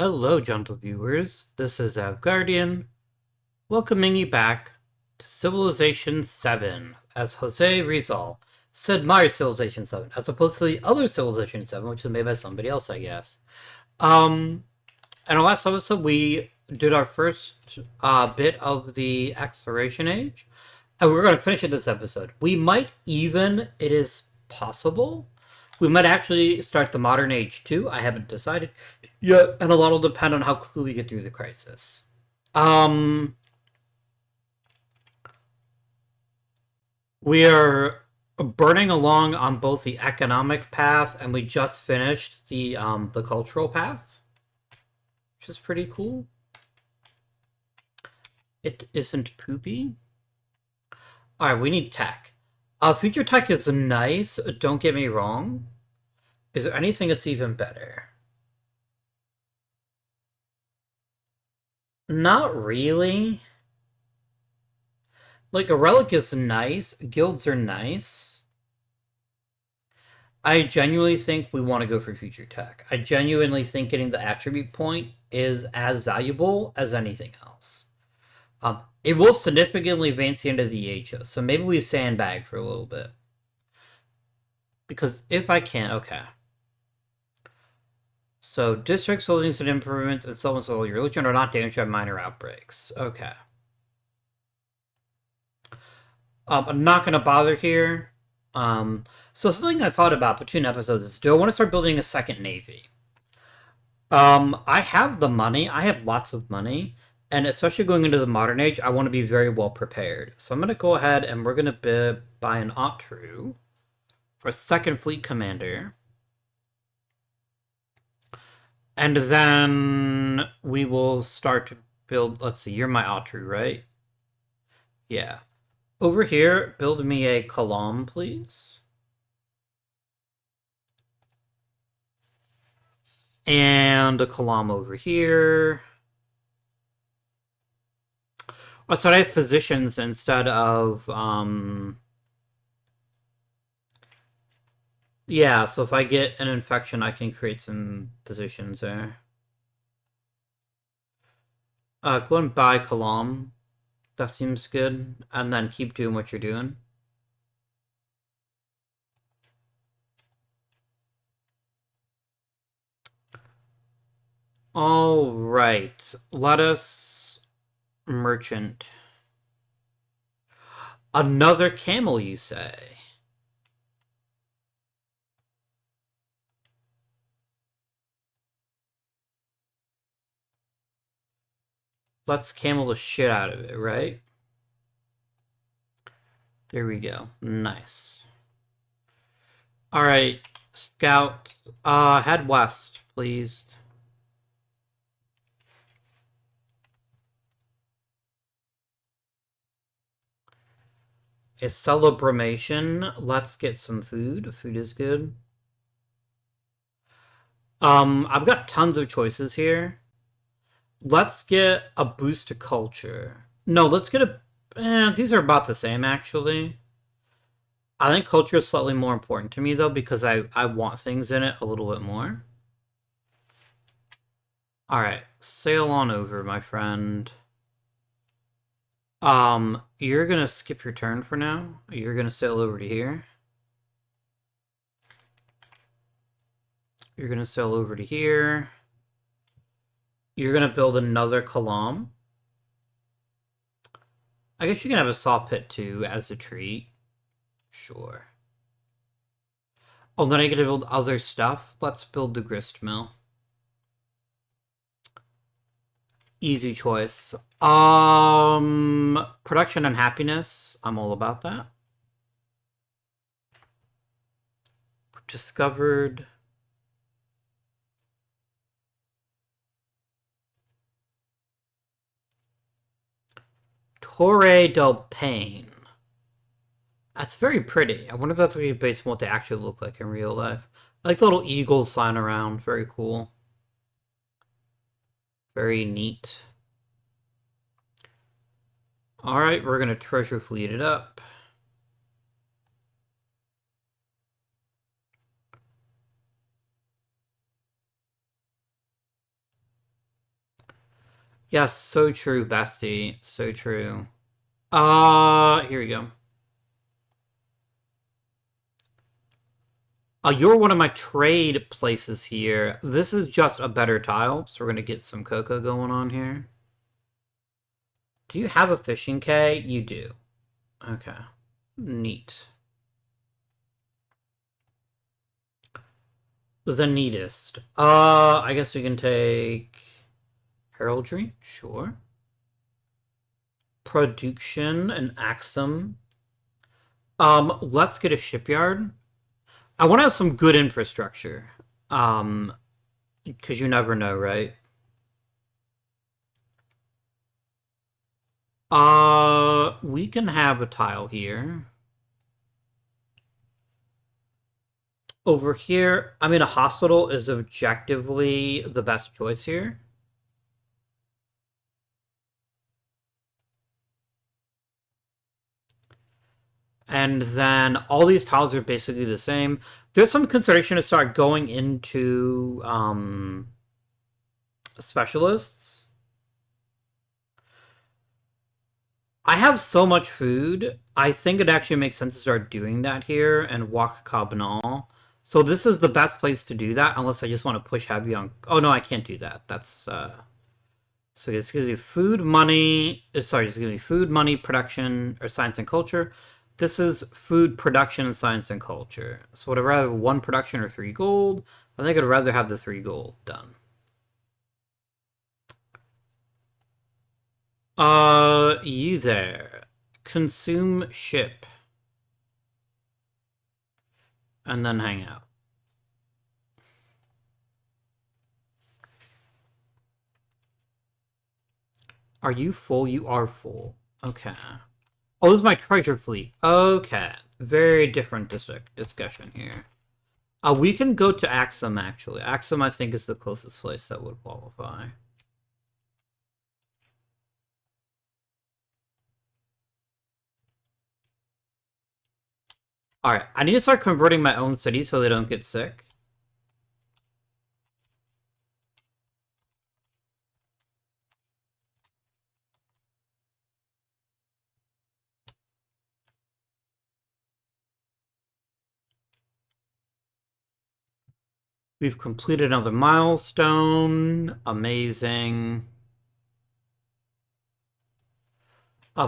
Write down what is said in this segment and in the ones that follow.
Hello, gentle viewers. This is Avgardian, welcoming you back to Civilization VII as Jose Rizal said my Civilization VII, as opposed to the other Civilization VII, which was made by somebody else, I guess. In our last episode, we did our first bit of the Exploration Age, and we're going to finish it this episode. We might even, it is possible, we might actually start the Modern Age too. I haven't decided yet, and a lot will depend on how quickly we get through the crisis. We are burning along on both the economic path, and we just finished the cultural path, which is pretty cool. It isn't poopy. All right, we need tech. Future tech is nice. Don't get me wrong. Is there anything that's even better? Not really. Like, a relic is nice. Guilds are nice. I genuinely think we want to go for future tech. I genuinely think getting the attribute point is as valuable as anything else. It will significantly advance the end of the age, though, so maybe we sandbag for a little bit. Because if I can, okay. So, districts, buildings, and improvements, and so on and so on. Your religion are not damaged by minor outbreaks. Okay. I'm not going to bother here. So something I thought about between episodes is, do I want to start building a second navy? I have the money. I have lots of money. And especially going into the modern age, I want to be very well prepared. So I'm going to go ahead and we're going to buy an Otru for a second fleet commander. And then we will start to build, let's see, you're my Otru, right? Yeah. Over here, build me a Kalam, please. And a Kalam over here. Oh, so I have physicians instead of, yeah, so if I get an infection, I can create some physicians there. Go and buy Kalam. That seems good. And then keep doing what you're doing. All right. Let us merchant. Another camel, you say? Let's camel the shit out of it, right? There we go. Nice. All right, scout. Head west, please. A celebration. Let's get some food. Food is good. I've got tons of choices here. Let's get a boost to culture. No, let's get a... these are about the same, actually. I think culture is slightly more important to me, though, because I want things in it a little bit more. Alright, sail on over, my friend. You're gonna skip your turn for now. You're gonna sail over to here. You're gonna sail over to here. You're gonna build another Kalam. I guess you can have a saw pit too as a treat. Sure. Oh, then I get to build other stuff. Let's build the grist mill. Easy choice. Production and happiness. I'm all about that. Discovered. Torre del Paine. That's very pretty. I wonder if that's what you base on what they actually look like in real life. I like the little eagles flying around. Very cool. Very neat. Alright, we're gonna treasure fleet it up. Yes, so true, bestie. So true. Here we go. You're one of my trade places here. This is just a better tile, so we're gonna get some cocoa going on here. Do you have a fishing K? You do. Okay. Neat. The neatest. I guess we can take heraldry. Sure. Production and Axum. Let's get a shipyard. I want to have some good infrastructure. Because you never know, right? We can have a tile here. Over here, I mean, a hospital is objectively the best choice here. And then all these tiles are basically the same. There's some consideration to start going into specialists. I have so much food. I think it actually makes sense to start doing that here and walk Cabinal. So this is the best place to do that, unless I just want to push heavy on. Oh no, I can't do that. That's so this gives you food, money. Sorry, this gives you food, money, production, or science and culture. This is food, production, and science and culture. So would I rather have 1 production or 3 gold? I think I'd rather have the 3 gold done. You there. Consume ship. And then hang out. Are you full? You are full. Okay. Oh, this is my treasure fleet. Okay. Very different discussion here. We can go to Axum, actually. Axum, I think, is the closest place that would qualify. Alright, I need to start converting my own cities so they don't get sick. We've completed another milestone. Amazing.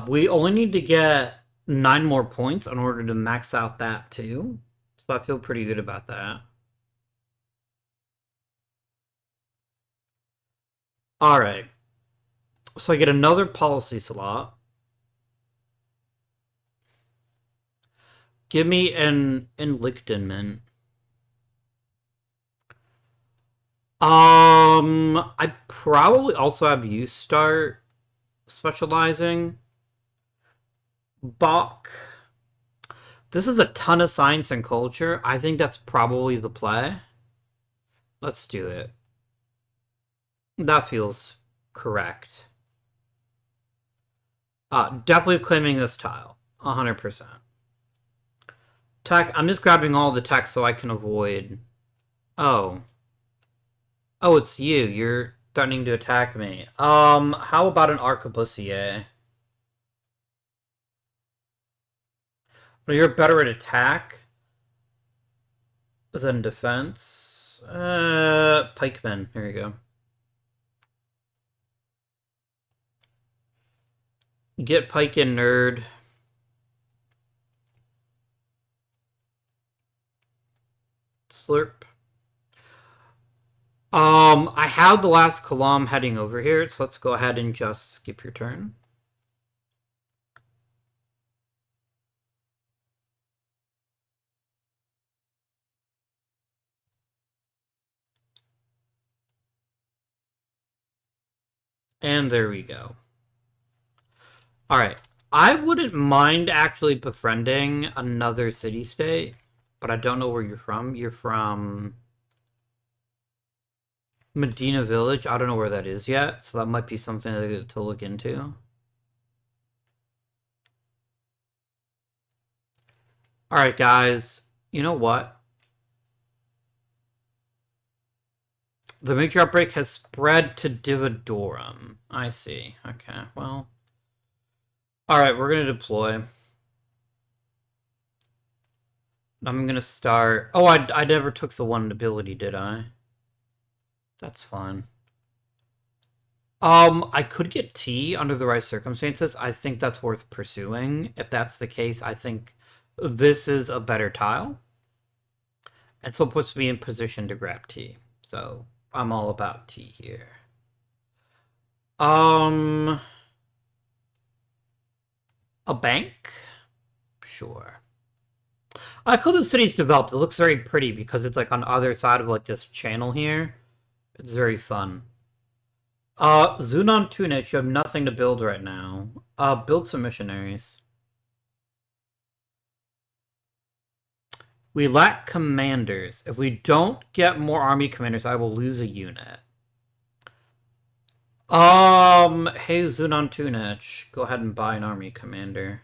We only need to get 9 more points in order to max out that too. So I feel pretty good about that. Alright. So I get another policy slot. Give me an enlightenment. I probably also have you start specializing. Bach. This is a ton of science and culture. I think that's probably the play. Let's do it. That feels correct. Definitely claiming this tile. 100%. Tech, I'm just grabbing all the tech so I can avoid... Oh. Oh, it's you. You're threatening to attack me. How about an arquebusier? Well, you're better at attack than defense. Pikemen. Here you go. Get pike in, nerd. Slurp. I have the last column heading over here, so let's go ahead and just skip your turn. And there we go. Alright. I wouldn't mind actually befriending another city-state, but I don't know where you're from. You're from Medina Village. I don't know where that is yet, so that might be something to look into. Alright, guys. You know what? The major outbreak has spread to Divodorum. I see. Okay, well. Alright, we're gonna deploy. I'm gonna start... Oh, I never took the one ability, did I? That's fine. I could get tea under the right circumstances. I think that's worth pursuing. If that's the case, I think this is a better tile. And so it puts me in position to grab tea. So I'm all about tea here. A bank? Sure. I like how the city's developed. It looks very pretty because it's like on the other side of like this channel here. It's very fun. Zunon Tunich, you have nothing to build right now. Build some missionaries. We lack commanders. If we don't get more army commanders, I will lose a unit. Hey Zunon Tunich, go ahead and buy an army commander.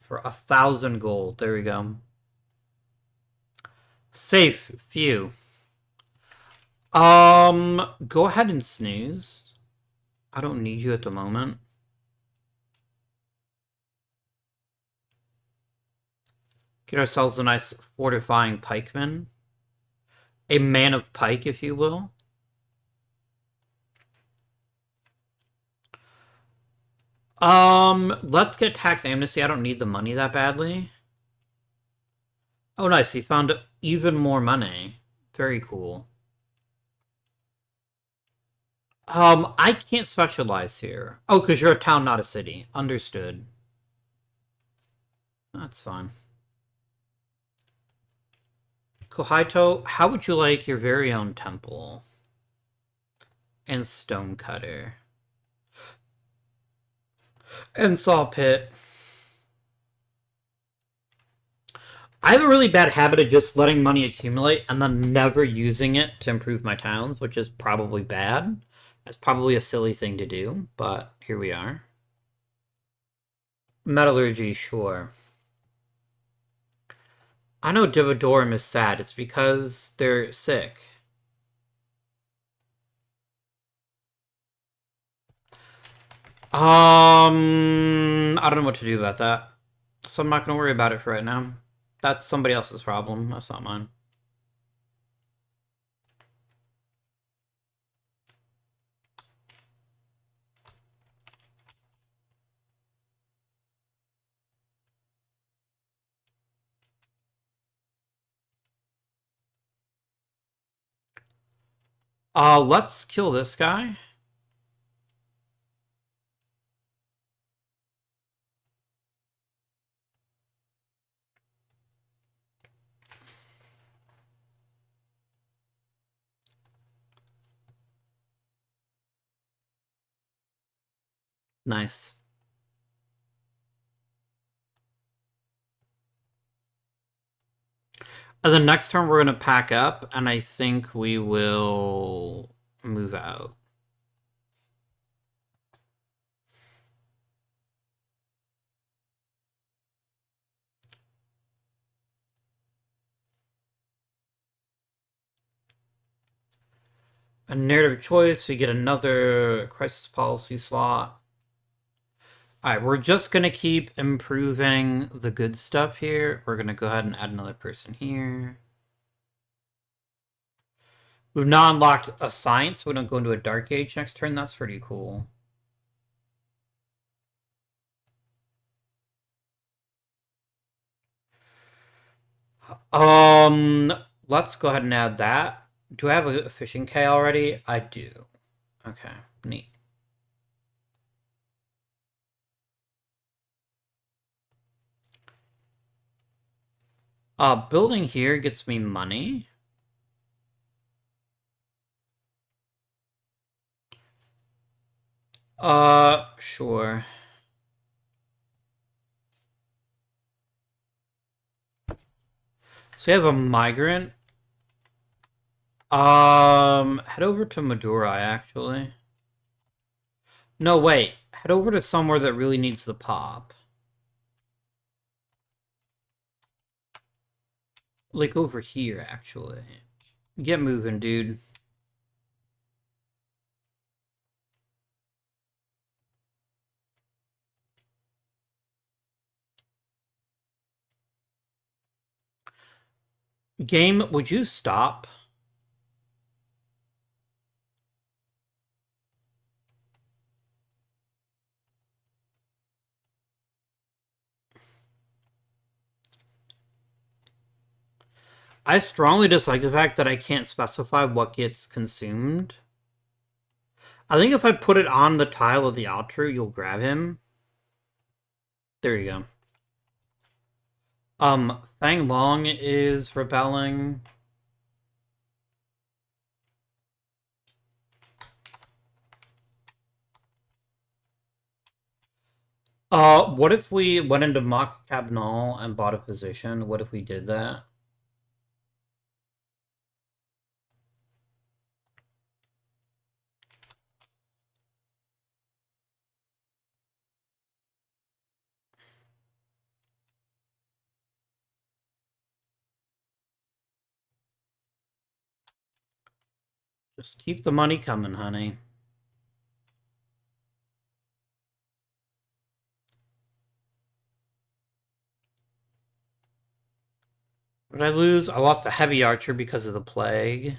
For 1,000 gold. There we go. Safe. Few. Go ahead and snooze. I don't need you at the moment. Get ourselves a nice fortifying pikeman. A man of pike, if you will. Let's get tax amnesty. I don't need the money that badly. Oh, nice. He found even more money. Very cool. I can't specialize here. Oh, because you're a town, not a city. Understood. That's fine. Kohaito, how would you like your very own temple? And stonecutter. And saw pit. I have a really bad habit of just letting money accumulate and then never using it to improve my towns, which is probably bad. That's probably a silly thing to do, but here we are. Metallurgy, sure. I know Divodorum is sad. It's because they're sick. I don't know what to do about that. So I'm not going to worry about it for right now. That's somebody else's problem. That's not mine. Let's kill this guy. Nice. And then next turn we're going to pack up, and I think we will move out. A narrative choice, we get another crisis policy slot. Alright, we're just going to keep improving the good stuff here. We're going to go ahead and add another person here. We've now unlocked a science, so we don't go into a dark age next turn. That's pretty cool. Let's go ahead and add that. Do I have a fishing K already? I do. Okay, neat. Building here gets me money. Sure. So you have a migrant. Head over to Madurai, actually. No, wait. Head over to somewhere that really needs the pop. Like over here, actually. Get moving, dude. Game, would you stop? I strongly dislike the fact that I can't specify what gets consumed. I think if I put it on the tile of the outro, you'll grab him. There you go. Thang Long is rebelling. What if we went into Mock Cabnal and bought a position? What if we did that? Just keep the money coming, honey. What did I lose? I lost a heavy archer because of the plague.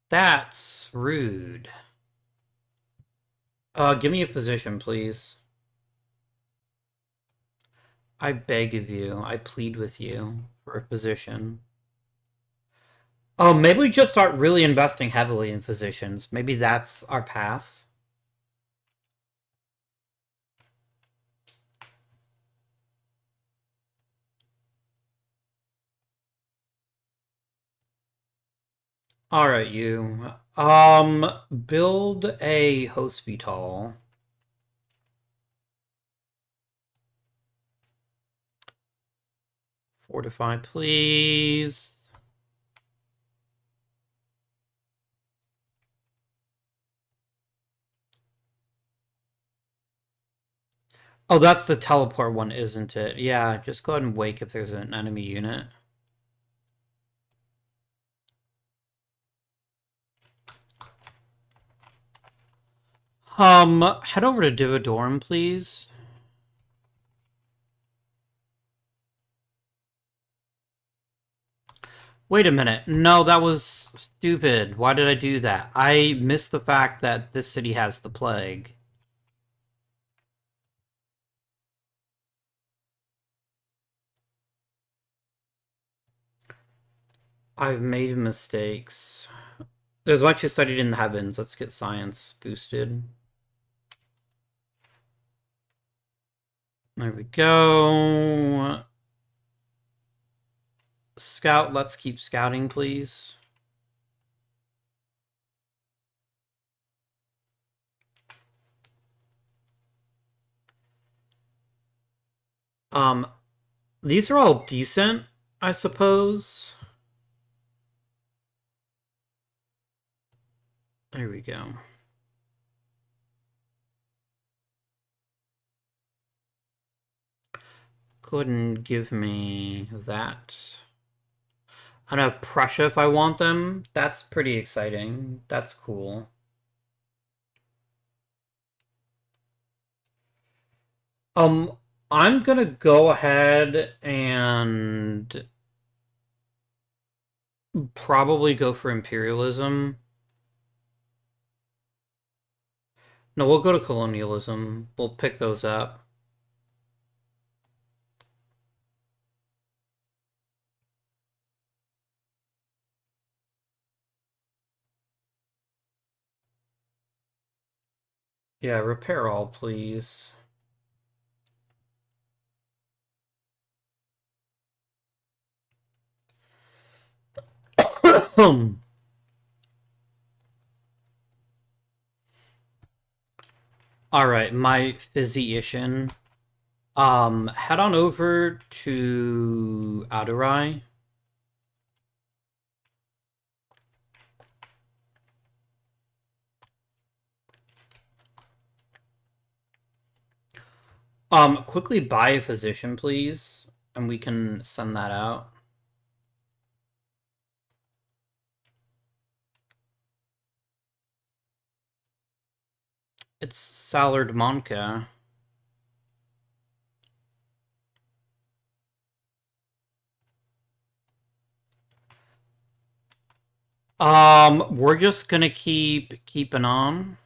That's rude. Give me a position, please. I beg of you. I plead with you for a position. Oh, maybe we just start really investing heavily in physicians. Maybe that's our path. Alright, you. Build a hospital. Fortify, please. Oh, that's the teleport one, isn't it? Yeah, just go ahead and wake if there's an enemy unit. Head over to Dividorum, please. Wait a minute. No, that was stupid. Why did I do that? I missed the fact that this city has the plague. I've made mistakes. There's much you studied in the heavens. Let's get science boosted. There we go. Scout, let's keep scouting, please. These are all decent, I suppose. There we go. Couldn't give me that. I know Prussia if I want them. That's pretty exciting. That's cool. I'm gonna go ahead and probably go for imperialism. No, we'll go to colonialism. We'll pick those up. Yeah, repair all, please. Alright, my physician. Head on over to Adurai. Quickly buy a physician, please, and we can send that out. It's Salamanca. We're just gonna keep keeping on.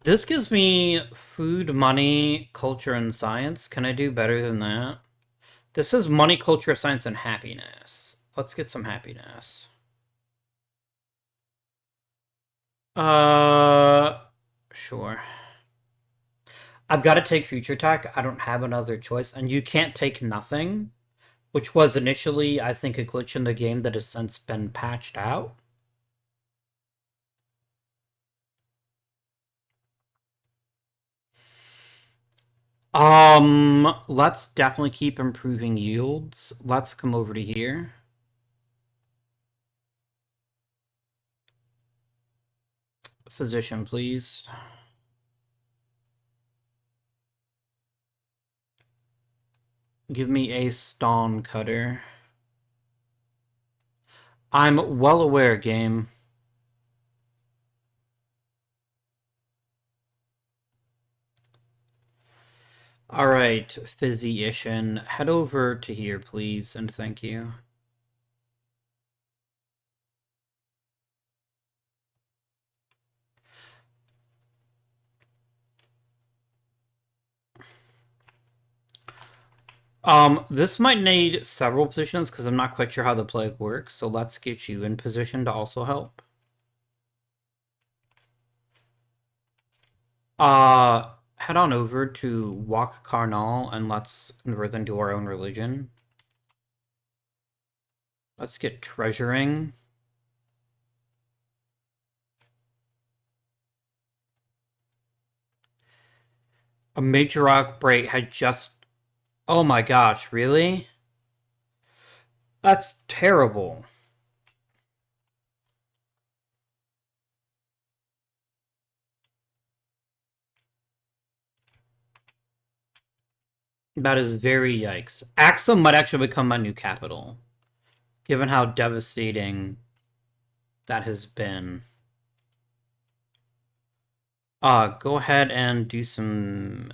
This gives me food, money, culture, and science. Can I do better than that? This is money, culture, science, and happiness. Let's get some happiness. Sure. I've got to take future tech. I don't have another choice. And you can't take nothing, which was initially, I think, a glitch in the game that has since been patched out. Let's definitely keep improving yields. Let's come over to here. Physician, please. Give me a stone cutter. I'm well aware, game. Alright, physician. Head over to here, please, and thank you. This might need several positions because I'm not quite sure how the plague works, so let's get you in position to also help. Head on over to Wak Karnal and let's convert them to our own religion. Let's get treasuring. A major outbreak had just... Oh my gosh, really? That's terrible. That is very yikes. Axum might actually become my new capital, given how devastating that has been. Go ahead and do some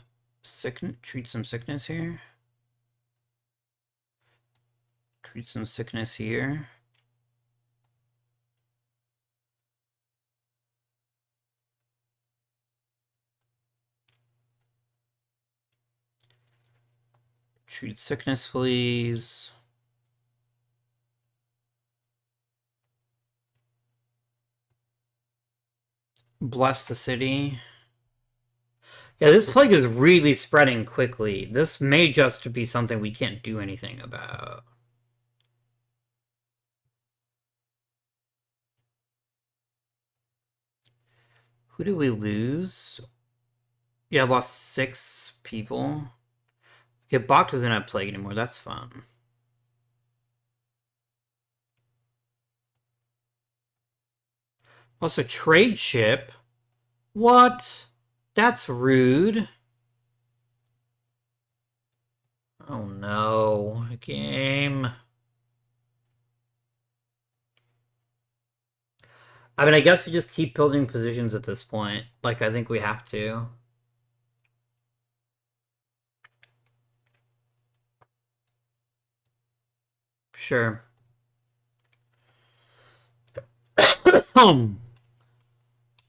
treat some sickness here. Treat some sickness here. Treat sickness, please. Bless the city. Yeah, this plague is really spreading quickly. This may just be something we can't do anything about. Who do we lose? Yeah, I lost 6 people. Okay, Bach doesn't have plague anymore. That's fun. Also, trade ship? What? That's rude. Oh no, game. I mean, I guess we just keep building positions at this point. Like, I think we have to. Sure.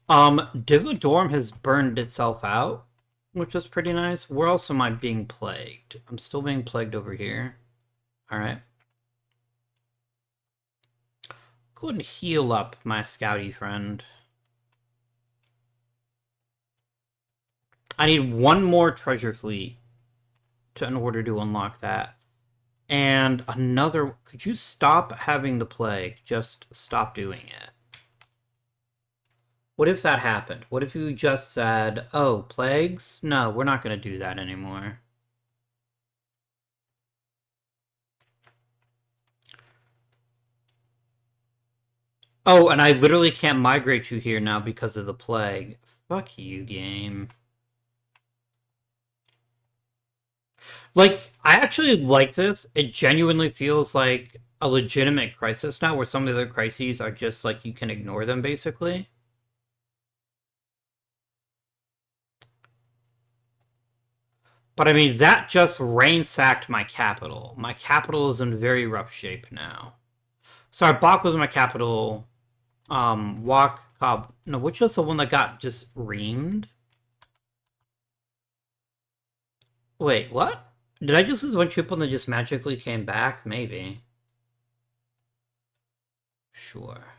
Divodorm has burned itself out, which is pretty nice. Where else am I being plagued? I'm still being plagued over here. Alright. Go ahead and heal up my scouty friend. I need one more treasure fleet in order to unlock that. And another... Could you stop having the plague? Just stop doing it. What if that happened? What if you just said, oh, plagues? No, we're not going to do that anymore. Oh, and I literally can't migrate you here now because of the plague. Fuck you, game. Like, I actually like this. It genuinely feels like a legitimate crisis now, where some of the other crises are just like you can ignore them basically. But I mean, that just ransacked my capital. My capital is in very rough shape now. Sorry, Bach was my capital. Walk Cobb. No, which was the one that got just reamed? Wait, what? Did I just lose one troop and then just magically came back? Maybe. Sure.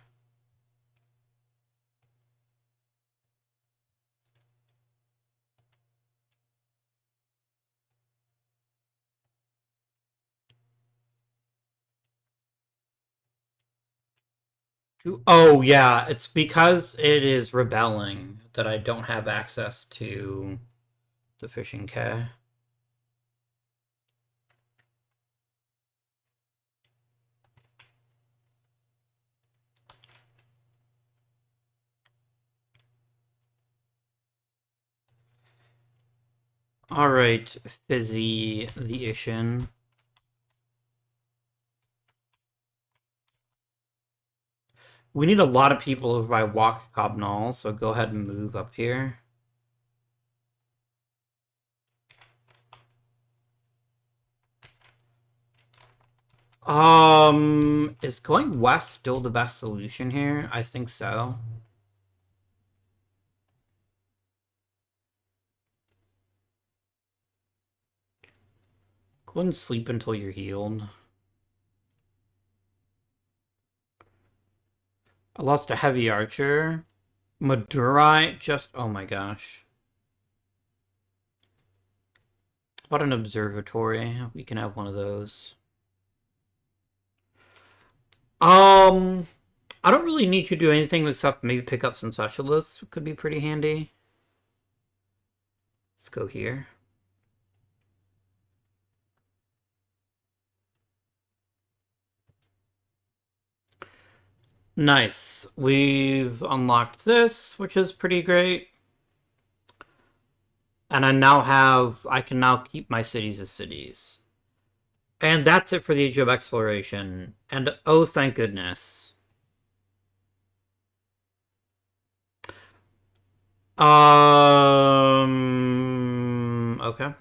Oh, yeah, it's because it is rebelling that I don't have access to the fishing K. Alright, Fizzy the Ishin. We need a lot of people over by Walk Cobnall, so go ahead and move up here. Is going west still the best solution here? I think so. Go and sleep until you're healed. I lost a heavy archer. Madurai just... Oh my gosh. What an observatory. We can have one of those. I don't really need to do anything except maybe pick up some specialists. Could be pretty handy. Let's go here. Nice. We've unlocked this, which is pretty great. And I can now keep my cities as cities. And that's it for the Age of Exploration. And oh, thank goodness. Okay.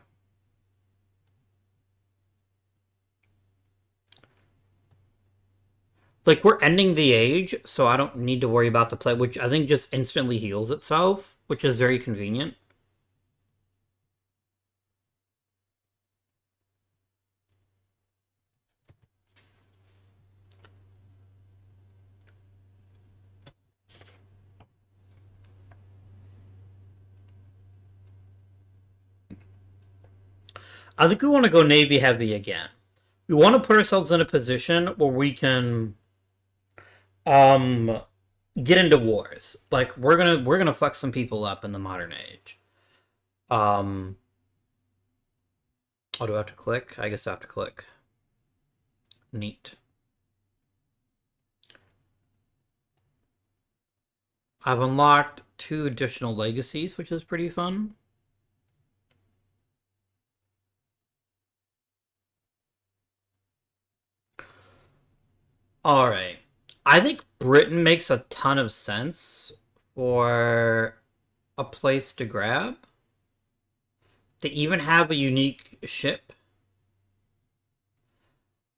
Like, we're ending the age, so I don't need to worry about the play, which I think just instantly heals itself, which is very convenient. I think we want to go Navy heavy again. We want to put ourselves in a position where we can um get into wars. Like we're gonna fuck some people up in the modern age. Um Oh, do I have to click? I guess I have to click. Neat. I've unlocked 2 additional legacies, which is pretty fun. Alright. I think Britain makes a ton of sense for a place to grab. They even have a unique ship.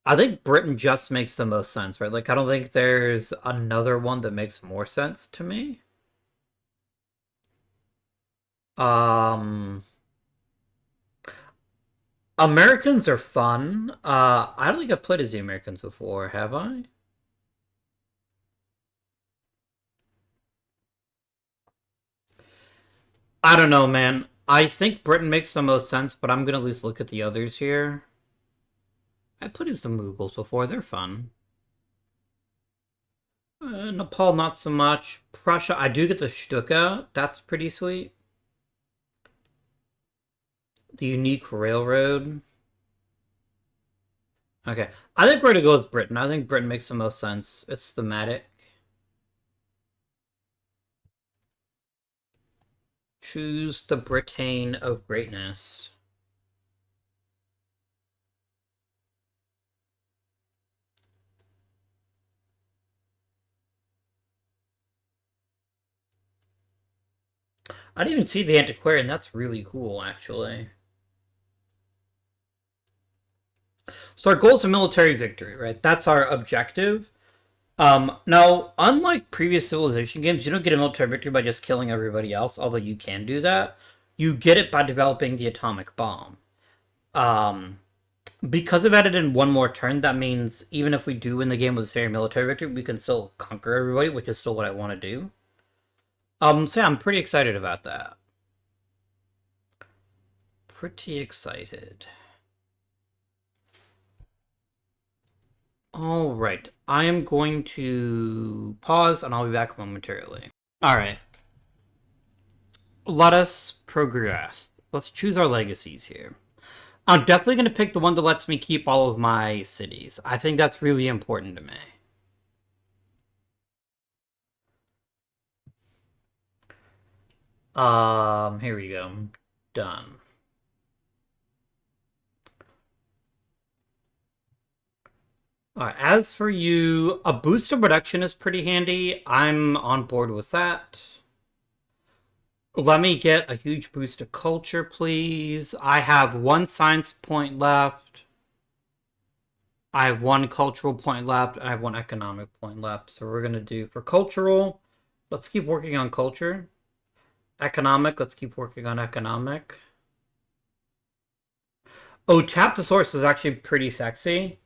I think Britain just makes the most sense, right? Like, I don't think there's another one that makes more sense to me. Um, Americans are fun. I don't think I've played as the Americans before, have I? I don't know, man. I think Britain makes the most sense, but I'm gonna at least look at the others here. I played as the Mughals before. They're fun. Nepal, not so much. Prussia, I do get the Stuka. That's pretty sweet. The unique railroad. Okay. I think we're gonna go with Britain. I think Britain makes the most sense. It's thematic. Choose the Britain of greatness. I didn't even see the Antiquarian. That's really cool, actually. So our goal is a military victory, right? That's our objective. Now, unlike previous Civilization games, you don't get a military victory by just killing everybody else, although you can do that. You get it by developing the atomic bomb. Um, because I've added in one more turn, that means even if we do win the game with a serious military victory, we can still conquer everybody, which is still what I want to do. So yeah, I'm pretty excited about that. Pretty excited. Alright, I am going to pause and I'll be back momentarily. Alright, let us progress. Let's choose our legacies here. I'm definitely going to pick the one that lets me keep all of my cities. I think that's really important to me. Here we go. Done. Alright, as for you, a boost of production is pretty handy. I'm on board with that. Let me get a huge boost of culture, please. I have one science point left. I have one cultural point left. I have one economic point left. So we're going to do for cultural, let's keep working on culture. Economic, let's keep working on economic. Oh, tap the source is actually pretty sexy.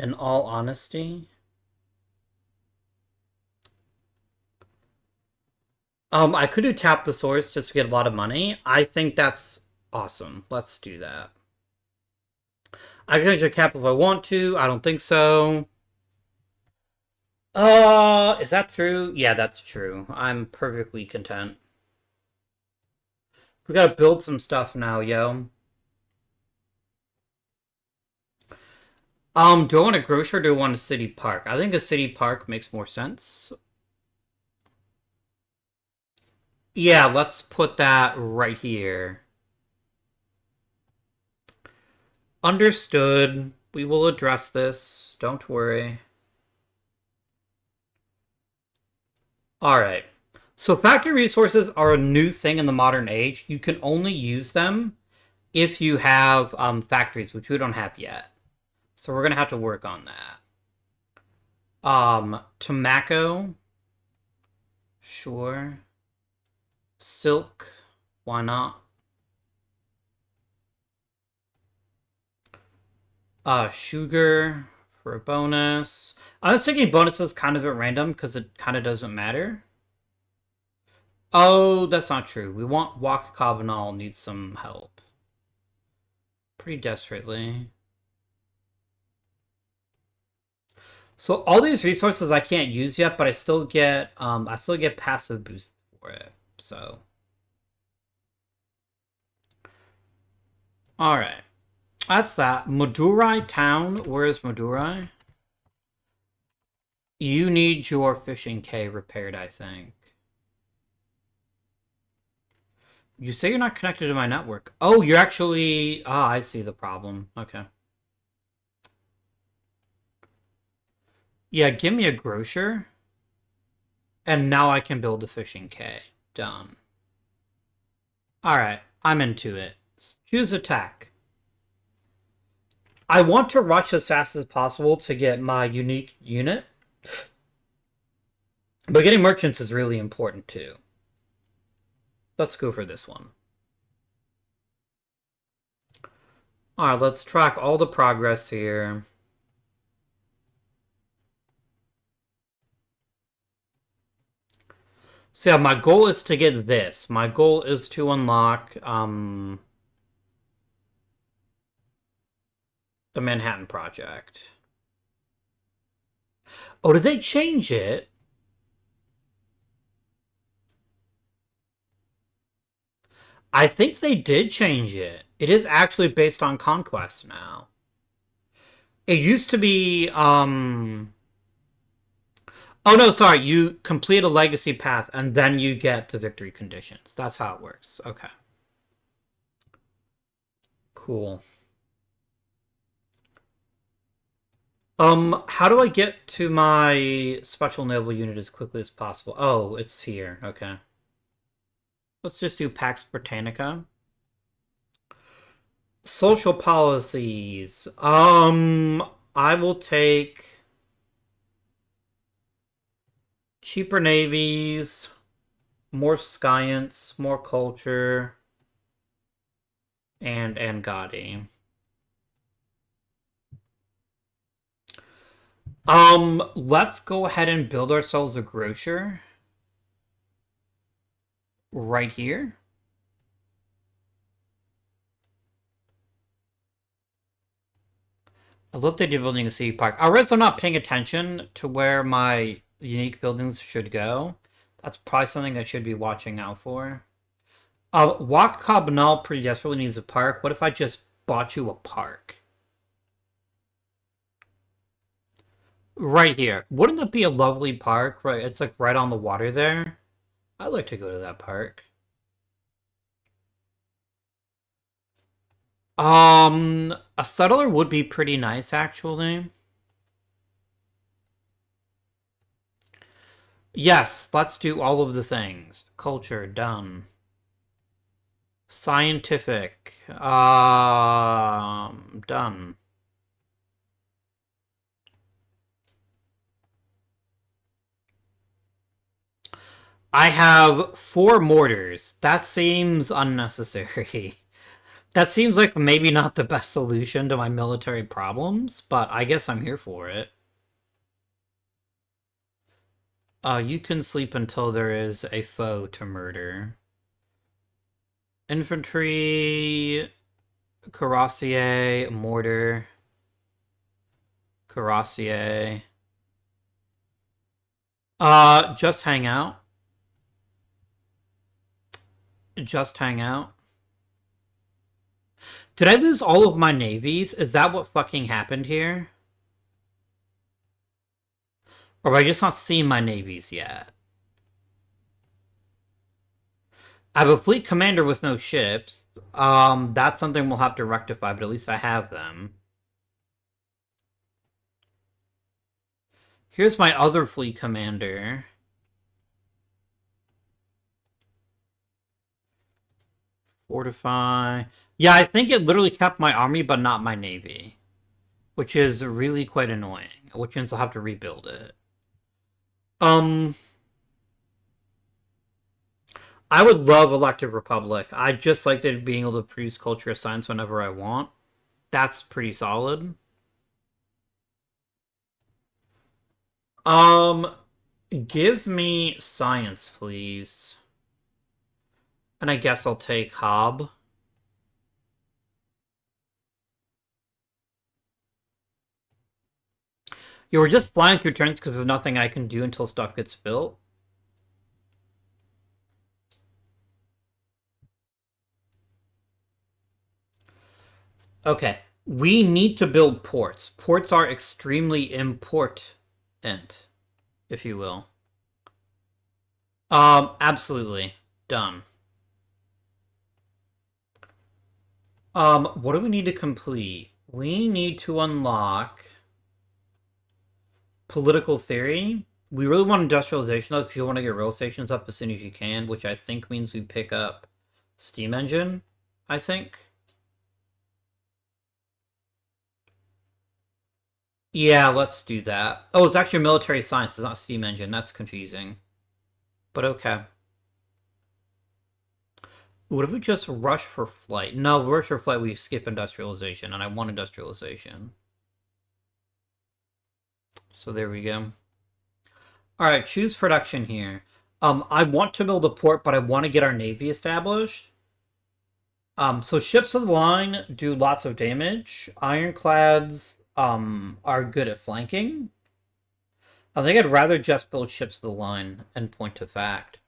In all honesty. I could do tap the source just to get a lot of money. I think that's awesome. Let's do that. I can change cap if I want to. I don't think so. Is that true? Yeah, that's true. I'm perfectly content. We gotta build some stuff now, yo. Do I want a grocery or do I want a city park? I think a city park makes more sense. Yeah, let's put that right here. Understood. We will address this. Don't worry. Alright. So factory resources are a new thing in the modern age. You can only use them if you have factories, which we don't have yet. So we're going to have to work on that. Tobacco. Sure. Silk. Why not? Sugar for a bonus. I was thinking bonuses kind of at random because it kind of doesn't matter. Oh, that's not true. We want Waka Cabanal needs some help. Pretty desperately. So all these resources I can't use yet, but I still get passive boost for it. So alright. That's that. Madurai town. Where is Madurai? You need your fishing K repaired, I think. You say you're not connected to my network. Oh, you're actually... Ah, I see the problem. Okay. Yeah, give me a grocer. And now I can build a fishing K. Done. Alright, I'm into it. Choose attack. I want to rush as fast as possible to get my unique unit. But getting merchants is really important too. Let's go for this one. Alright, let's track all the progress here. So yeah, my goal is to get this. My goal is to unlock the Manhattan Project. Oh, did they change it? I think they did change it. It is actually based on conquest now. It used to be oh no, sorry, you complete a legacy path and then you get the victory conditions. That's how it works. Okay. Cool. How do I get to my special naval unit as quickly as possible? Oh, it's here. Okay. Let's just do Pax Britannica. Social policies. I will take cheaper navies, more science, more culture, and Angadi. Let's go ahead and build ourselves a grocer right here. I love the idea of building a city park. I realize I'm not paying attention to where my unique buildings should go. That's probably something I should be watching out for. Wak Kabnal pretty desperately needs a park. What if I just bought you a park? Right here. Wouldn't that be a lovely park? Right, it's like right on the water there. I'd like to go to that park. A settler would be pretty nice, actually. Yes, let's do all of the things. Culture, done. Scientific, done. I have 4 mortars. That seems unnecessary. That seems like maybe not the best solution to my military problems, but I guess I'm here for it. You can sleep until there is a foe to murder. Infantry, cuirassier, mortar, cuirassier. Just hang out. Just hang out. Did I lose all of my navies? Is that what fucking happened here? Or have I just not seen my navies yet? I have a fleet commander with no ships. That's something we'll have to rectify, but at least I have them. Here's my other fleet commander. Fortify. Yeah, I think it literally kept my army, but not my navy. Which is really quite annoying. Which means I'll have to rebuild it. I would love Elective Republic. I just like that being able to produce culture of science whenever I want. That's pretty solid. Um, Give me science, please. And I guess I'll take Hob. You were just flying through turns because there's nothing I can do until stuff gets built. Okay, we need to build ports. Ports are extremely important, if you will. Absolutely. Done. What do we need to complete? We need to unlock political theory. We really want industrialization though, because you want to get rail stations up as soon as you can, which I think means we pick up steam engine, I think. Yeah, let's do that. Oh, it's actually military science, it's not steam engine. That's confusing. But okay. What if we just rush for flight? No, rush for flight, we skip industrialization, and I want industrialization. So there we go. Alright, choose production here. I want to build a port, but I want to get our navy established. So ships of the line do lots of damage. Ironclads, are good at flanking. I think I'd rather just build ships of the line and point to fact.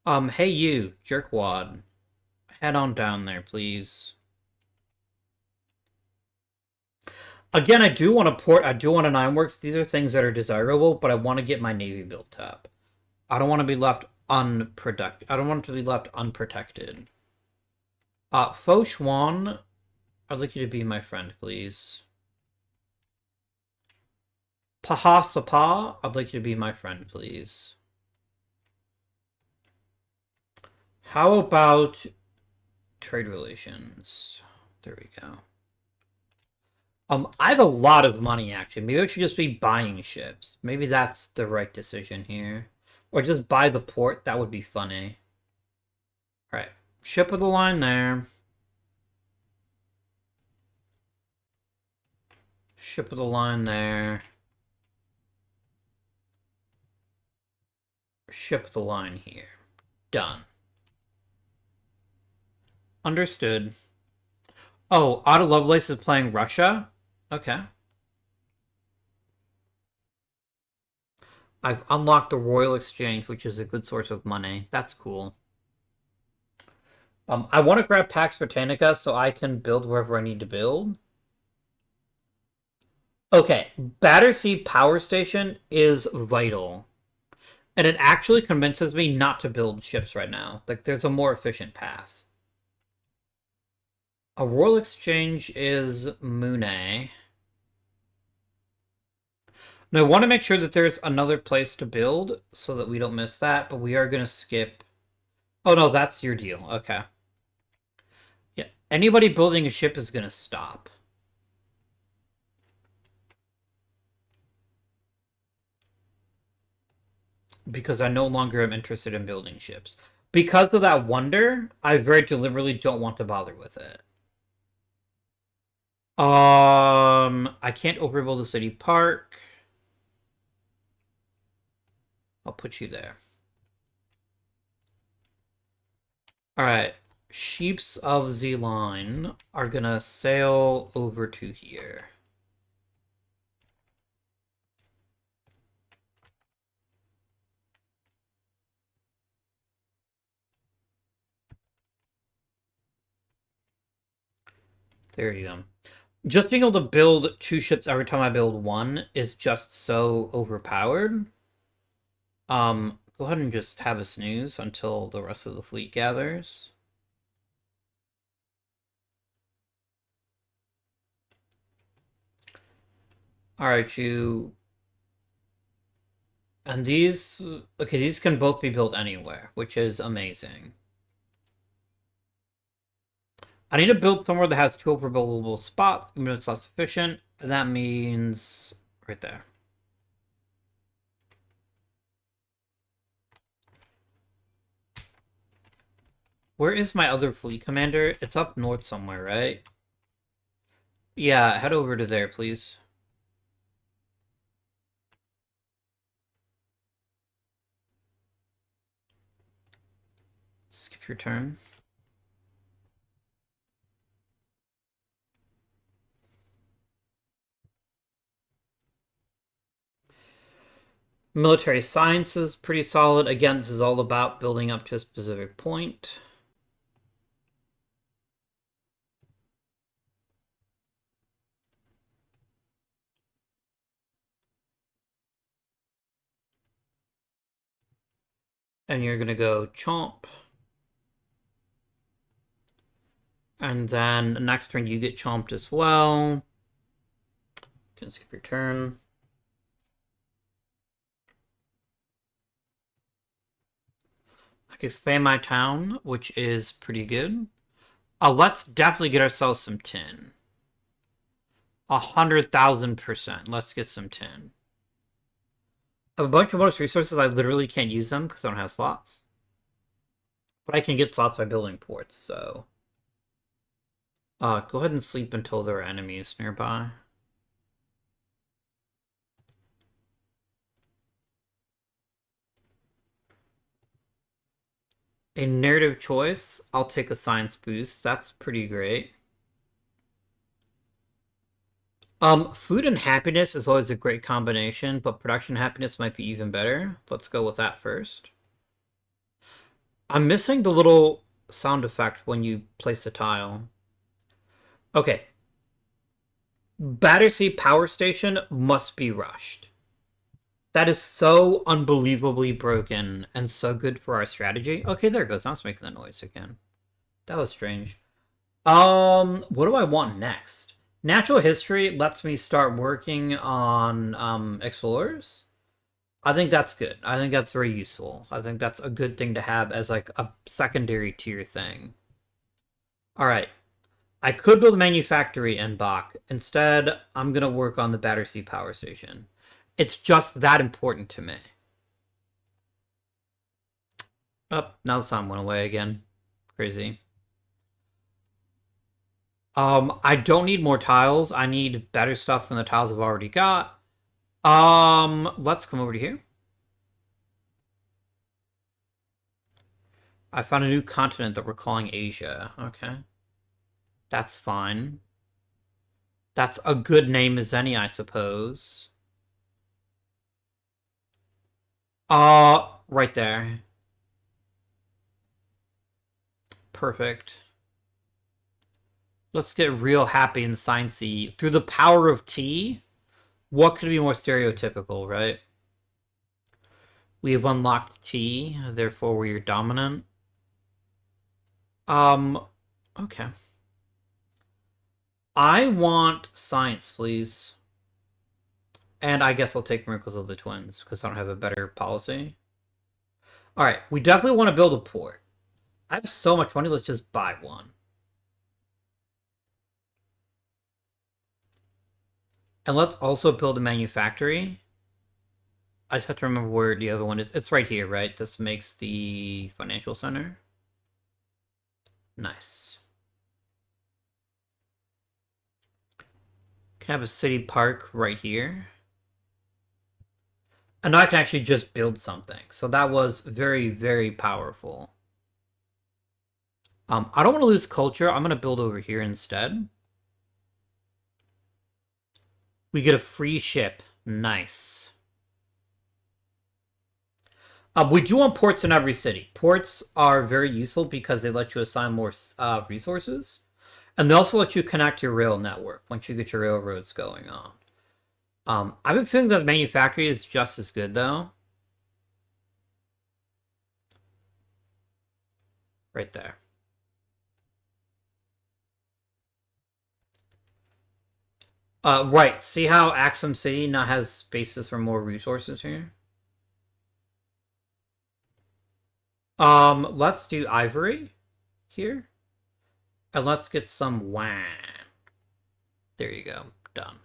Hey you, jerkwad. Head on down there, please. Again, I do want a port, I do want an ironworks. These are things that are desirable, but I want to get my navy built up. I don't want to be left unproductive. I don't want to be left unprotected. Fo Xuan, I'd like you to be my friend, please. Paha Sapa, I'd like you to be my friend, please. How about trade relations? There we go. I have a lot of money, actually. Maybe I should just be buying ships. Maybe that's the right decision here. Or just buy the port. That would be funny. Alright. Ship of the line there. Ship of the line there. Ship of the line here. Done. Understood. Oh, Ada Lovelace is playing Russia? Okay. I've unlocked the Royal Exchange, which is a good source of money. That's cool. I want to grab Pax Britannica so I can build wherever I need to build. Okay, Battersea Power Station is vital. And it actually convinces me not to build ships right now. Like, there's a more efficient path. A Royal Exchange is Mune. Now, I want to make sure that there's another place to build so that we don't miss that, but we are going to skip. Oh, no, that's your deal. Okay. Yeah, anybody building a ship is going to stop. Because I no longer am interested in building ships. Because of that wonder, I very deliberately don't want to bother with it. I can't overbuild the city park. I'll put you there. Alright. Sheeps of the line are gonna sail over to here. There you go. Just being able to build 2 ships every time I build 1 is just so overpowered. Go ahead and just have a snooze until the rest of the fleet gathers. Alright, you... And these... Okay, these can both be built anywhere, which is amazing. I need to build somewhere that has 2 overbuildable spots, even though it's less efficient, and that means... right there. Where is my other fleet commander? It's up north somewhere, right? Yeah, head over to there, please. Skip your turn. Military science is pretty solid. Again, this is all about building up to a specific point. And you're going to go chomp. And then next turn you get chomped as well. Can skip your turn. I can expand my town, which is pretty good. Let's definitely get ourselves some tin. 100,000%. Let's get some tin. I have a bunch of bonus resources. I literally can't use them because I don't have slots. But I can get slots by building ports, so... go ahead and sleep until there are enemies nearby. A narrative choice. I'll take a science boost. That's pretty great. Food and happiness is always a great combination, but production happiness might be even better. Let's go with that first. I'm missing the little sound effect when you place a tile. Okay. Battersea Power Station must be rushed. That is so unbelievably broken and so good for our strategy. Okay, there it goes. Now it's making the noise again. That was strange. What do I want next? Natural history lets me start working on explorers. I think that's good. I think that's very useful. I think that's a good thing to have as like a secondary tier thing. All right. I could build a manufactory in Bach. Instead, I'm going to work on the Battersea Power Station. It's just that important to me. Oh, now the sun went away again. Crazy. I don't need more tiles. I need better stuff from the tiles I've already got. Let's come over to here. I found a new continent that we're calling Asia. Okay. That's fine. That's a good name as any, I suppose. Right there. Perfect. Let's get real happy and sciencey. Through the power of tea, what could be more stereotypical, right? We have unlocked tea, therefore we are dominant. Okay. I want science, please. And I guess I'll take Miracles of the Twins, because I don't have a better policy. Alright, we definitely want to build a port. I have so much money, let's just buy one. And let's also build a manufactory. I just have to remember where the other one is. It's right here, right? This makes the financial center. Nice. Can have a city park right here. And I can actually just build something. So that was very, very powerful. I don't want to lose culture. I'm going to build over here instead. We get a free ship. Nice. We do want ports in every city. Ports are very useful because they let you assign more resources. And they also let you connect your rail network once you get your railroads going on. I've been feeling that the manufactory is just as good, though. Right there. Right. See how Axum City now has spaces for more resources here? Let's do ivory here. And let's get some wine. There you go. Done.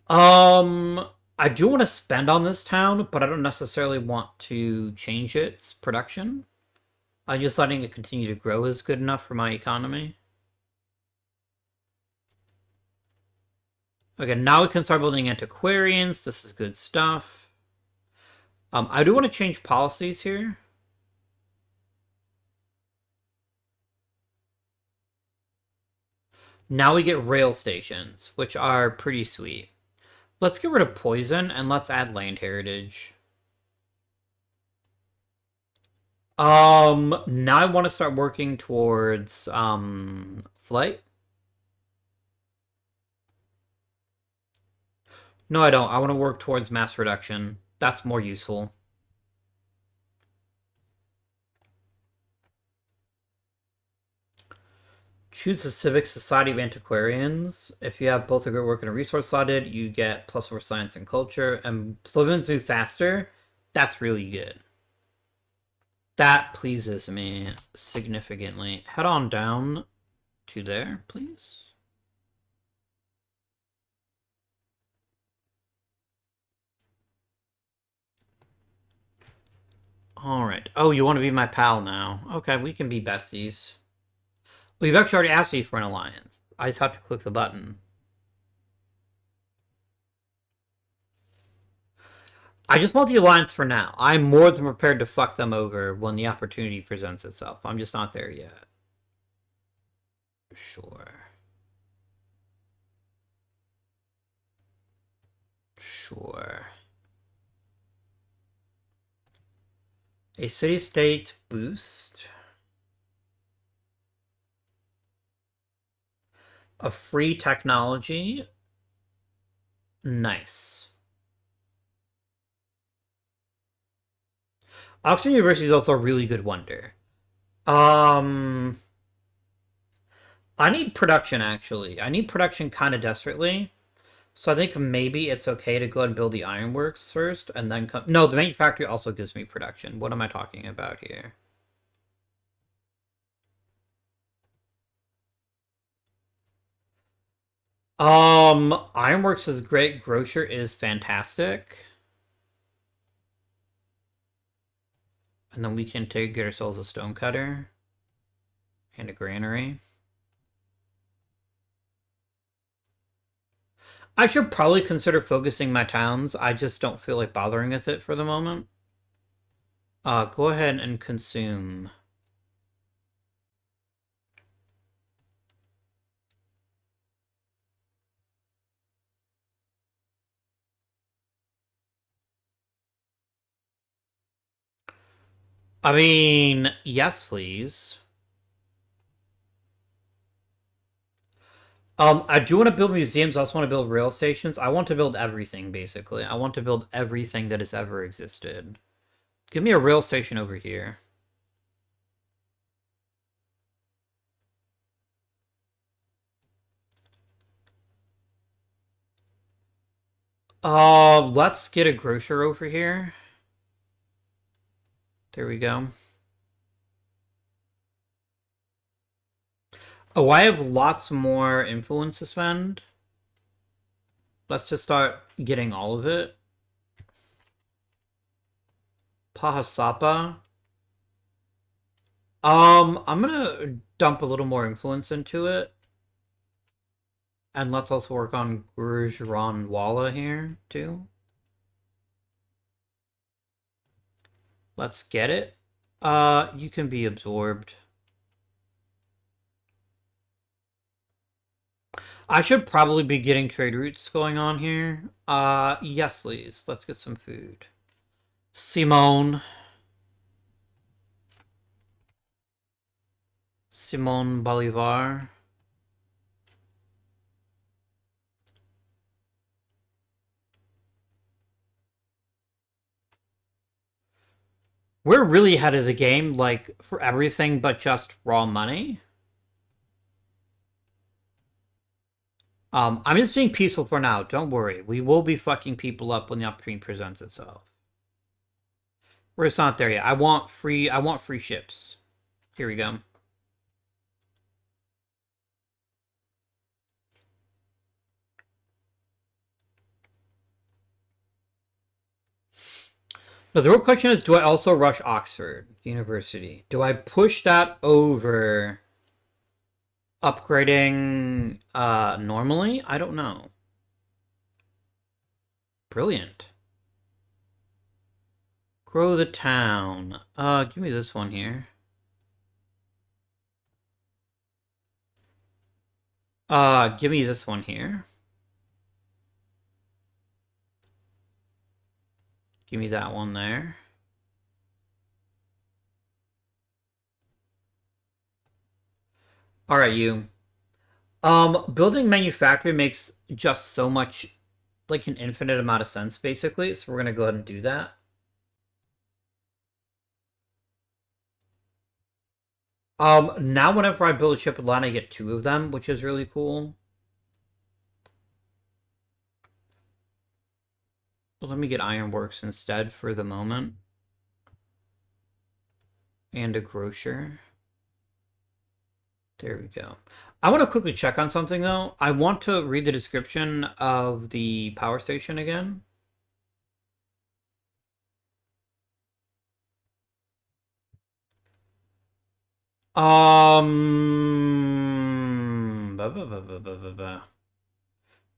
I do want to spend on this town, but I don't necessarily want to change its production. I'm just letting it continue to grow is good enough for my economy. Okay, now we can start building antiquarians. This is good stuff. I do want to change policies here. Now we get rail stations, which are pretty sweet. Let's get rid of poison and let's add land heritage. Now I want to start working towards flight. No, I don't. I want to work towards mass reduction. That's more useful. Choose the Civic Society of Antiquarians. If you have both a great work and a resource slotted, you get +4 science and culture. And Slovens move faster. That's really good. That pleases me significantly. Head on down to there, please. Alright. Oh, you want to be my pal now. Okay, we can be besties. Well, you've actually already asked me for an alliance. I just have to click the button. I just want the alliance for now. I'm more than prepared to fuck them over when the opportunity presents itself. I'm just not there yet. Sure. Sure. A city-state boost. A free technology. Nice. Oxford University is also a really good wonder. I need production, actually. I need production kind of desperately. So I think maybe it's okay to go ahead and build the ironworks first, and then come. No, the manufactory also gives me production. What am I talking about here? Ironworks is great. Grocer is fantastic. And then we can get ourselves a stone cutter and a granary. I should probably consider focusing my towns. I just don't feel like bothering with it for the moment. Go ahead and consume. I mean, yes, please. I do want to build museums. I also want to build rail stations. I want to build everything, basically. I want to build everything that has ever existed. Give me a rail station over here. Let's get a grocer over here. There we go. Oh, I have lots more influence to spend. Let's just start getting all of it. Pahasapa. I'm gonna dump a little more influence into it. And let's also work on Gurjranwala here, too. Let's get it. You can be absorbed. I should probably be getting trade routes going on here. Yes, please. Let's get some food. Simone. Simone Bolivar. We're really ahead of the game, like, for everything but just raw money. I'm just being peaceful for now. Don't worry. We will be fucking people up when the opportunity presents itself. We're just not there yet. I want free ships. Here we go. Now, the real question is, do I also rush Oxford University? Do I push that over upgrading normally? I don't know. Brilliant. Grow the town. Give me this one here. Give me this one here. Give me that one there. All right, you. Building manufacturing makes just so much, like an infinite amount of sense, basically. So we're gonna go ahead and do that. Now whenever I build a ship line, I get 2 of them, which is really cool. Let me get ironworks instead for the moment. And a grocer. There we go. I want to quickly check on something, though. I want to read the description of the power station again.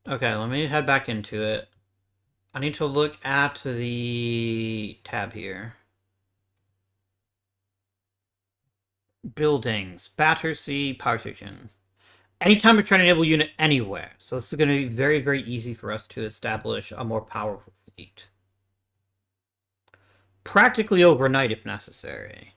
Okay, let me head back into it. I need to look at the tab here. Buildings. Battersea Power Station. Anytime we're trying to enable unit anywhere. So this is going to be very, very easy for us to establish a more powerful fleet. Practically overnight if necessary.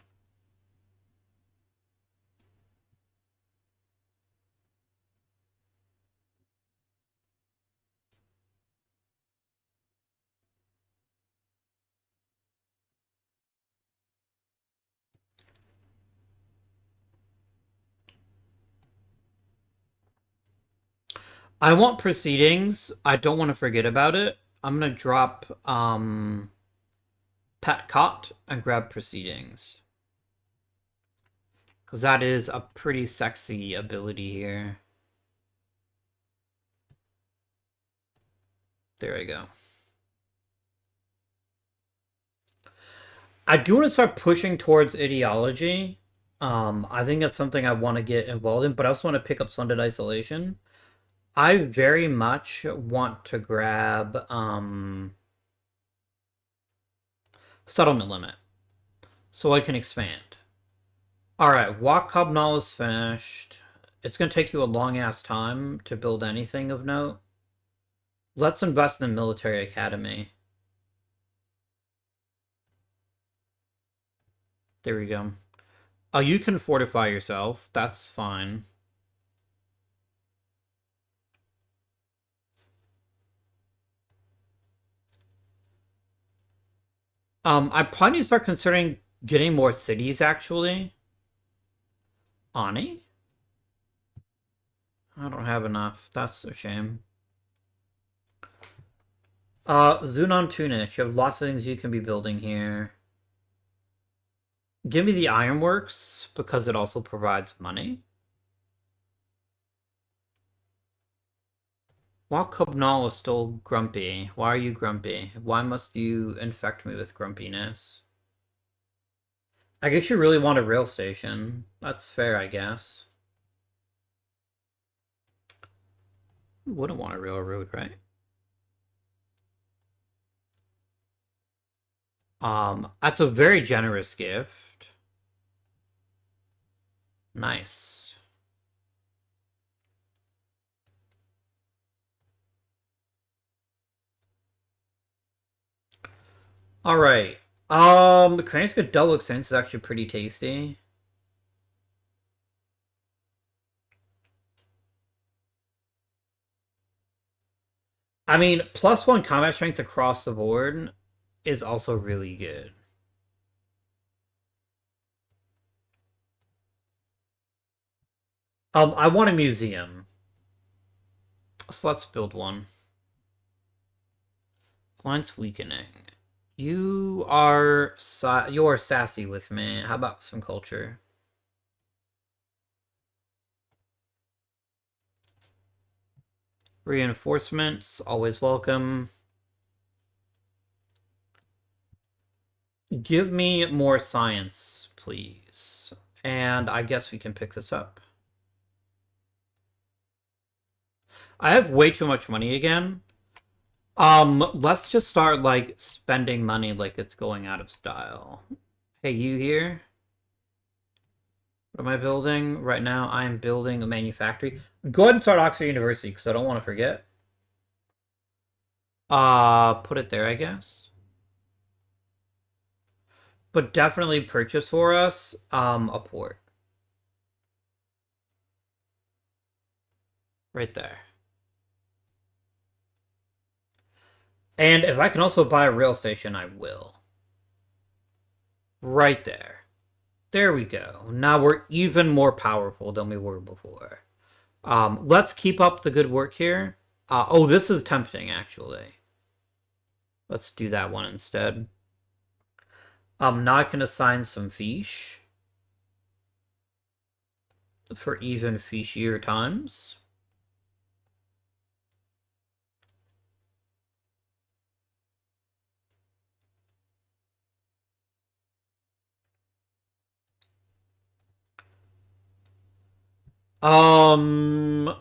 I want proceedings. I don't want to forget about it. I'm gonna drop Pet Cot and grab proceedings. Because that is a pretty sexy ability here. There we go. I do want to start pushing towards ideology. I think that's something I want to get involved in, but I also want to pick up Splendid Isolation. I very much want to grab Settlement Limit so I can expand. Alright, Walk Cobnall is finished. It's going to take you a long-ass time to build anything of note. Let's invest in the military academy. There we go. Oh, you can fortify yourself. That's fine. I probably need to start considering getting more cities, actually. Ani? I don't have enough. That's a shame. Zunon Tunich. You have lots of things you can be building here. Give me the Ironworks, because it also provides money. While Cobnall is still grumpy. Why are you grumpy? Why must you infect me with grumpiness? I guess you really want a rail station. That's fair, I guess. Who wouldn't want a railroad, right? That's a very generous gift. Nice. Alright. Korean's double extents is actually pretty tasty. I mean, +1 combat strength across the board is also really good. I want a museum. So let's build one. Alliance weakening. You are sassy with me. How about some culture? Reinforcements, always welcome. Give me more science, please. And I guess we can pick this up. I have way too much money again. Let's just start, like, spending money like it's going out of style. Hey, you here? What am I building? Right now, I am building a manufactory. Go ahead and start Oxford University, because I don't want to forget. Put it there, I guess. But definitely purchase for us, a port. Right there. And if I can also buy a rail station, I will. Right there. There we go. Now we're even more powerful than we were before. Let's keep up the good work here. Oh, this is tempting, actually. Let's do that one instead. Now I can assign some fiche. For even fishier times.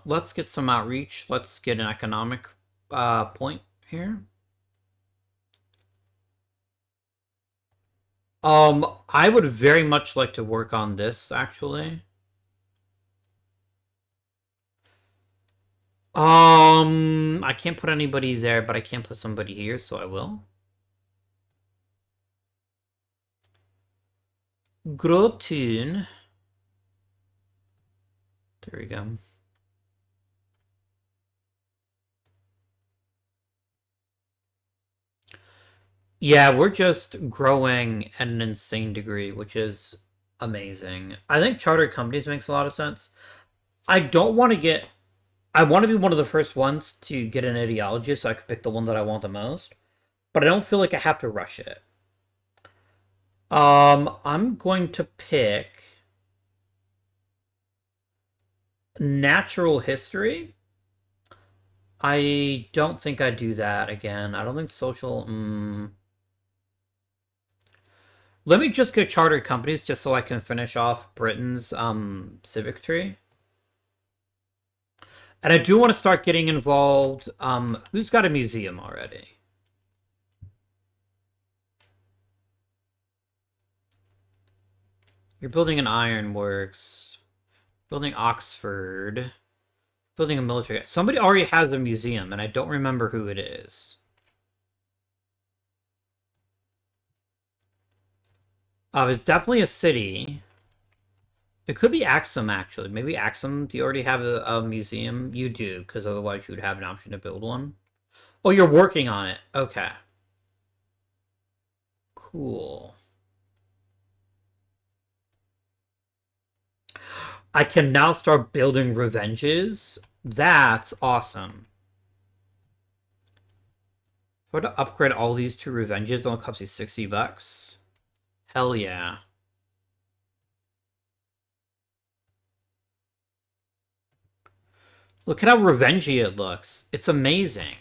Let's get some outreach. Let's get an economic point here. I would very much like to work on this, actually. I can't put anybody there, but I can put somebody here, so I will. Grotun. There we go. Yeah, we're just growing at an insane degree, which is amazing. I think chartered companies makes a lot of sense. I don't want to get I want to be one of the first ones to get an ideology so I can pick the one that I want the most. But I don't feel like I have to rush it. I'm going to pick natural history. I don't think I'd do that again. I don't think social. Let me just get chartered companies just so I can finish off Britain's civic tree. And I do want to start getting involved. Who's got a museum already? You're building an ironworks, building Oxford, building a military. Somebody already has a museum, and I don't remember who it is. It's definitely a city. It could be Axum, actually. Maybe Axum, do you already have a museum? You do, because otherwise you would have an option to build one. Oh, you're working on it. Okay. Cool. I can now start building revenges. That's awesome. If I were to upgrade all these to revenges, it only costs me $60. Hell yeah. Look at how revengey it looks. It's amazing.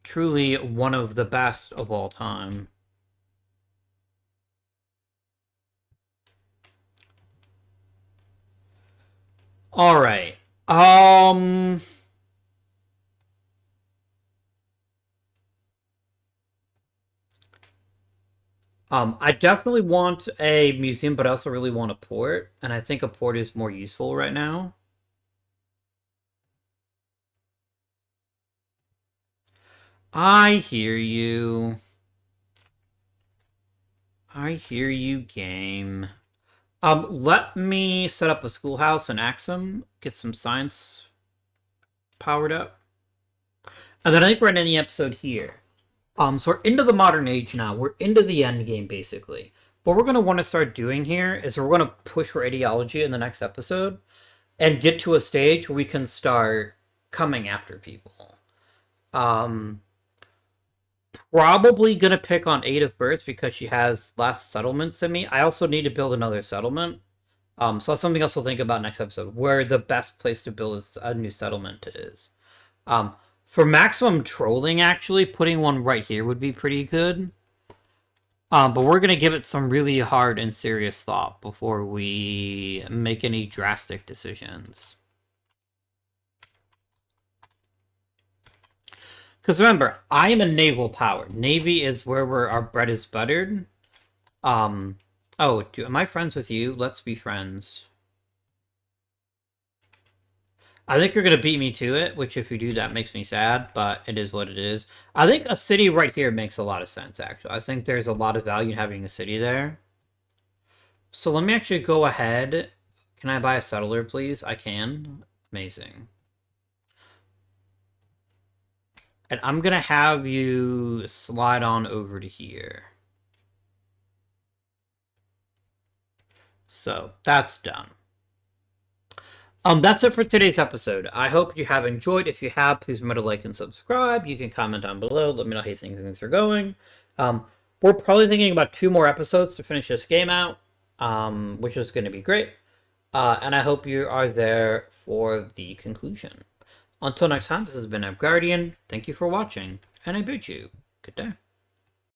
Truly one of the best of all time. Alright. I definitely want a museum, but I also really want a port, and I think a port is more useful right now. I hear you. I hear you, game. Let me set up a schoolhouse in Axum, get some science powered up. And then I think we're ending the episode here. So we're into the modern age now. We're into the end game, basically. What we're going to want to start doing here is we're going to push for ideology in the next episode and get to a stage where we can start coming after people. Probably going to pick on Ada first because she has less settlements than me. I also need to build another settlement. So that's something else we'll think about next episode, where the best place to build a new settlement is. For maximum trolling, actually, putting one right here would be pretty good. But we're going to give it some really hard and serious thought before we make any drastic decisions. Because remember, I am a naval power. Navy is where our bread is buttered. Oh, am I friends with you? Let's be friends. I think you're going to beat me to it, which if you do, that makes me sad, but it is what it is. I think a city right here makes a lot of sense, actually. I think there's a lot of value in having a city there. So let me actually go ahead. Can I buy a settler, please? I can. Amazing. And I'm going to have you slide on over to here. So that's done. That's it for today's episode. I hope you have enjoyed. If you have, please remember to like and subscribe. You can comment down below. Let me know how things are going. We're probably thinking about 2 more episodes to finish this game out, which is going to be great. And I hope you are there for the conclusion. Until next time, this has been Guardian. Thank you for watching, and I bid you good day.